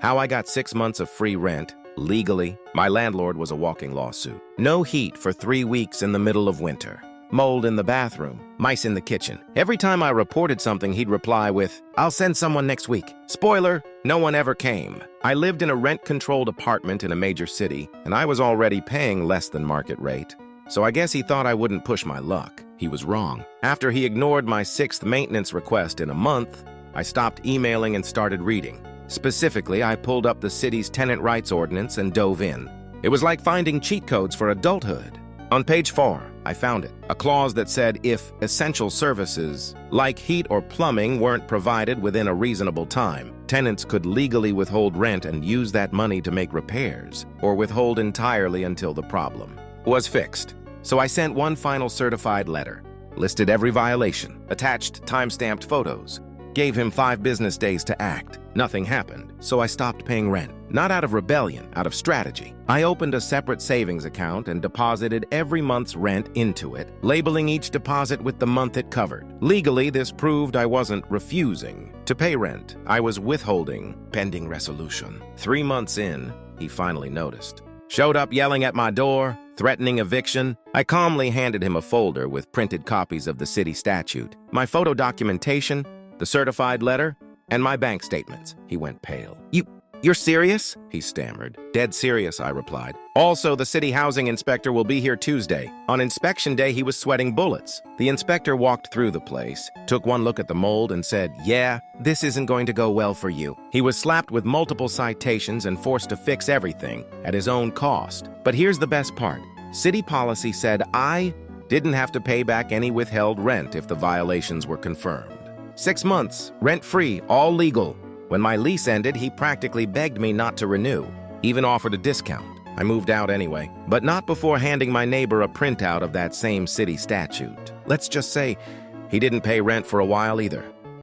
How I got 6 months of free rent, legally. My landlord was a walking lawsuit. No heat for 3 weeks in the middle of winter. Mold in the bathroom, mice in the kitchen. Every time I reported something, he'd reply with, "I'll send someone next week." Spoiler, no one ever came. I lived in a rent-controlled apartment in a major city, and I was already paying less than market rate. So I guess he thought I wouldn't push my luck. He was wrong. After he ignored my 6th maintenance request in a month, I stopped emailing and started reading. Specifically, I pulled up the city's tenant rights ordinance and dove in. It was like finding cheat codes for adulthood. On page 4, I found it, a clause that said if essential services, like heat or plumbing, weren't provided within a reasonable time, tenants could legally withhold rent and use that money to make repairs, or withhold entirely until the problem was fixed. So I sent one final certified letter, listed every violation, attached time-stamped photos, gave him 5 business days to act. Nothing happened, so I stopped paying rent. Not out of rebellion, out of strategy. I opened a separate savings account and deposited every month's rent into it, labeling each deposit with the month it covered. Legally, this proved I wasn't refusing to pay rent. I was withholding, pending resolution. 3 months in, he finally noticed. Showed up yelling at my door, threatening eviction. I calmly handed him a folder with printed copies of the city statute, my photo documentation, the certified letter, and my bank statements. He went pale. You're serious? He stammered. Dead serious, I replied. Also, the city housing inspector will be here Tuesday. On inspection day, he was sweating bullets. The inspector walked through the place, took one look at the mold and said, "Yeah, this isn't going to go well for you." He was slapped with multiple citations and forced to fix everything at his own cost. But here's the best part. City policy said I didn't have to pay back any withheld rent if the violations were confirmed. 6 months, rent-free, all legal. When my lease ended, he practically begged me not to renew, even offered a discount. I moved out anyway, but not before handing my neighbor a printout of that same city statute. Let's just say he didn't pay rent for a while either.